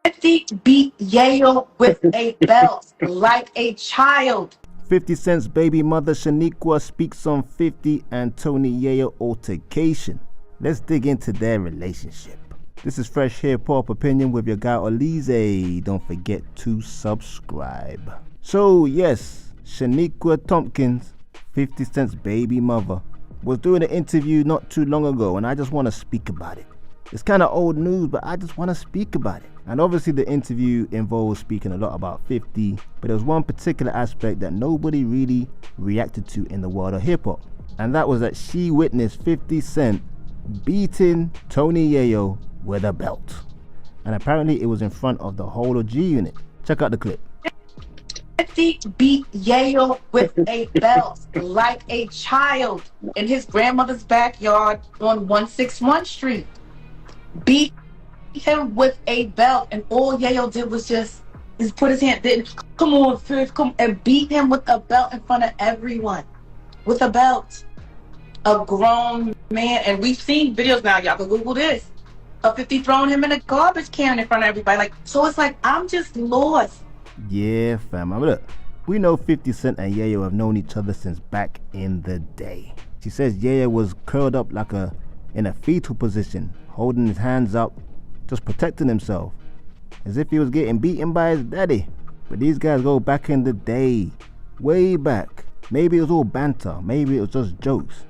50 beat Yayo with a belt like a child. 50 Cent's baby mother Shaniqua speaks on 50 and Tony Yayo altercation. Let's dig into their relationship. This is Fresh Hip-Hop Opinion with your guy Oleezeh. Don't forget to subscribe. So yes, Shaniqua Tompkins, 50 Cent's baby mother, was doing an interview not too long ago, and I just want to speak about it. It's kind of old news, but I just want to speak about it. And obviously the interview involves speaking a lot about 50, but there was one particular aspect that nobody really reacted to in the world of hip-hop. And that was that she witnessed 50 Cent beating Tony Yayo with a belt. And apparently it was in front of the whole of G Unit. Check out the clip. 50 beat Yayo with a belt like a child in his grandmother's backyard on 161 Street. Beat him with a belt, and all Yayo did was just put his hand, come on, Fifth, come, and beat him with a belt in front of everyone. With a belt. A grown man, and we've seen videos now, y'all can Google this, of 50 throwing him in a garbage can in front of everybody. Like, so it's like, I'm just lost. Yeah, fam. I mean, look, we know 50 Cent and Yayo have known each other since back in the day. She says Yayo was curled up like in a fetal position, holding his hands up, just protecting himself, as if he was getting beaten by his daddy. But these guys go back in the day, way back. Maybe it was all banter, maybe it was just jokes.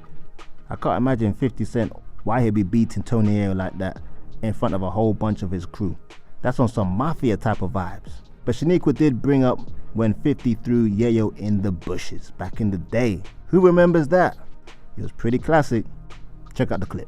I can't imagine 50 Cent why he'd be beating Tony Yayo like that in front of a whole bunch of his crew. That's on some mafia type of vibes. But Shaniqua did bring up when 50 threw Yayo in the bushes back in the day. Who remembers that? It was pretty classic. Check out the clip.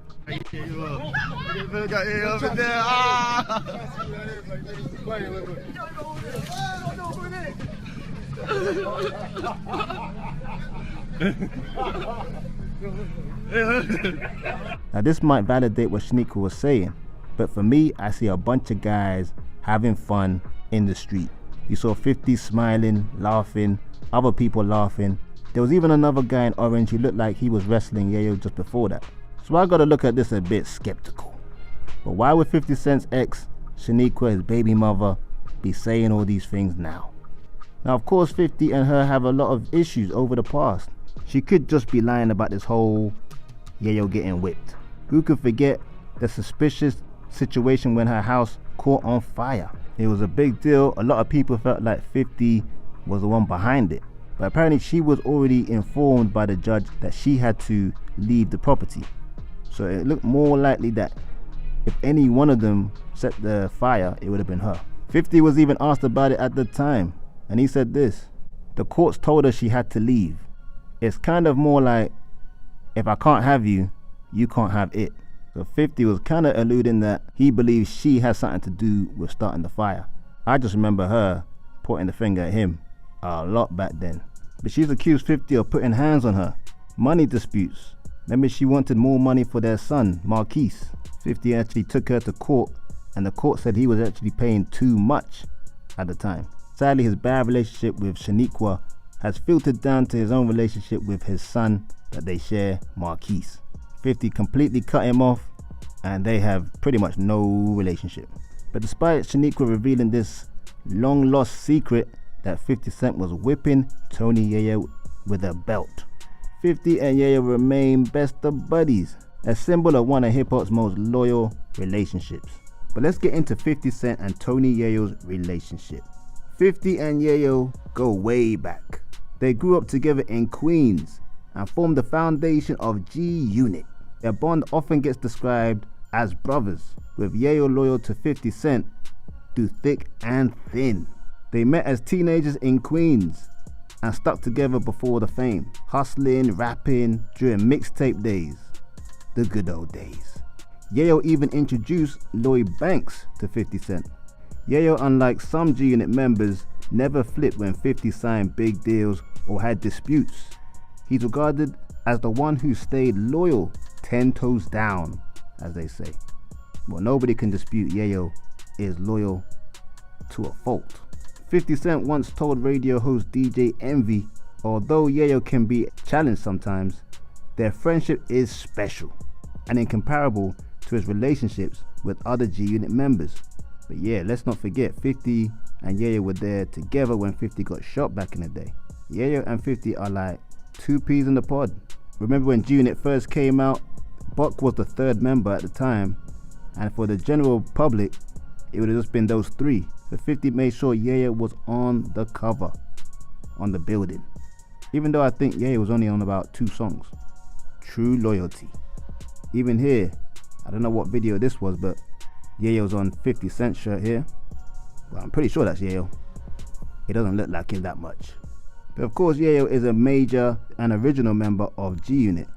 Now this might validate what Shaniqua was saying, but for me, I see a bunch of guys having fun in the street. You saw 50 smiling, laughing, other people laughing. There was even another guy in orange who looked like he was wrestling Yayo just before that. So I gotta look at this a bit skeptical. But why would 50 Cent's ex, Shaniqua, his baby mother, be saying all these things now? Now of course 50 and her have a lot of issues over the past. She could just be lying about this whole Yayo getting whipped. Who could forget the suspicious situation when her house caught on fire? It was a big deal. A lot of people felt like 50 was the one behind it. But apparently she was already informed by the judge that she had to leave the property. So it looked more likely that if any one of them set the fire, it would have been her. 50 was even asked about it at the time, and he said this: the courts told her she had to leave. It's kind of more like, if I can't have you, you can't have it. So 50 was kind of alluding that he believes she has something to do with starting the fire. I just remember her pointing the finger at him a lot back then. But she's accused 50 of putting hands on her. Money disputes. Remember, she wanted more money for their son, Marquise. 50 actually took her to court, and the court said he was actually paying too much at the time. Sadly, his bad relationship with Shaniqua has filtered down to his own relationship with his son that they share, Marquise. 50 completely cut him off, and they have pretty much no relationship. But despite Shaniqua revealing this long lost secret that 50 Cent was whipping Tony Yayo with a belt, 50 and Yayo remain best of buddies, a symbol of one of hip-hop's most loyal relationships. But let's get into 50 Cent and Tony Yayo's relationship. 50 and Yayo go way back. They grew up together in Queens and formed the foundation of G Unit. Their bond often gets described as brothers, with Yayo loyal to 50 Cent through thick and thin. They met as teenagers in Queens and stuck together before the fame, hustling, rapping during mixtape days, the good old days. Yayo even introduced Lloyd Banks to 50 Cent. Yayo, unlike some G Unit members, never flipped when 50 signed big deals or had disputes. He's regarded as the one who stayed loyal, 10 toes down, as they say. Well, nobody can dispute Yayo is loyal to a fault. 50 Cent once told radio host DJ Envy, although Yayo can be challenged sometimes, their friendship is special and incomparable to his relationships with other G Unit members. But yeah, let's not forget 50 and Yayo were there together when 50 got shot back in the day. Yayo and 50 are like two peas in the pod. Remember when G-Unit first came out, Buck was the third member at the time, and for the general public, it would have just been those three. So 50 made sure Yayo was on the cover, on the building. Even though I think Yayo was only on about 2 songs. True loyalty. Even here, I don't know what video this was, but Yayo's on 50 Cent shirt here. Well, I'm pretty sure that's Yayo. It doesn't look like him that much. But of course, Yayo is a major and original member of G-Unit.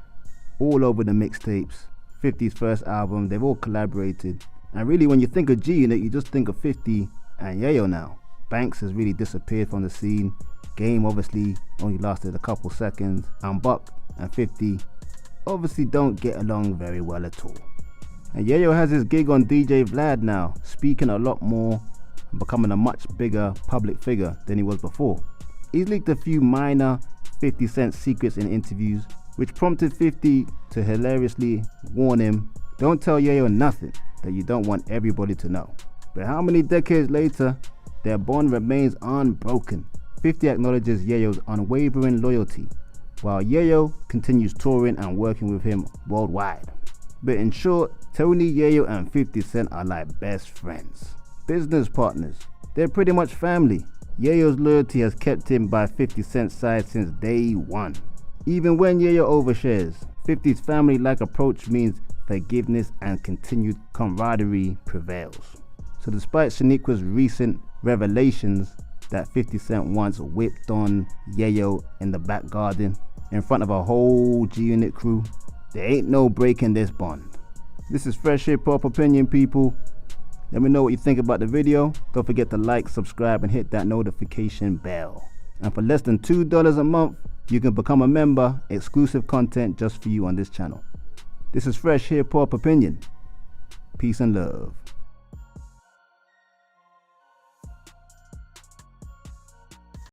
All over the mixtapes, 50's first album, they've all collaborated. And really, when you think of G-Unit, you just think of 50 and Yayo now. Banks has really disappeared from the scene. Game obviously only lasted a couple seconds. And Buck and 50 obviously don't get along very well at all. And Yayo has his gig on DJ Vlad now, speaking a lot more and becoming a much bigger public figure than he was before. He's leaked a few minor 50 Cent secrets in interviews, which prompted 50 to hilariously warn him, don't tell Yayo nothing that you don't want everybody to know. But how many decades later, their bond remains unbroken. 50 acknowledges Yayo's unwavering loyalty, while Yayo continues touring and working with him worldwide. But in short, Tony, Yayo and 50 Cent are like best friends, business partners. They're pretty much family. Yayo's loyalty has kept him by 50 Cent's side since day one. Even when Yayo overshares, 50's family-like approach means forgiveness and continued camaraderie prevails. So despite Shaniqua's recent revelations that 50 Cent once whipped on Yayo in the back garden in front of a whole G-Unit crew, there ain't no breaking this bond. This is Fresh Hip Hop Opinion, people. Let me know what you think about the video. Don't forget to like, subscribe, and hit that notification bell. And for less than $2 a month, you can become a member, exclusive content just for you on this channel. This is Fresh Hip Hop Opinion. Peace and love.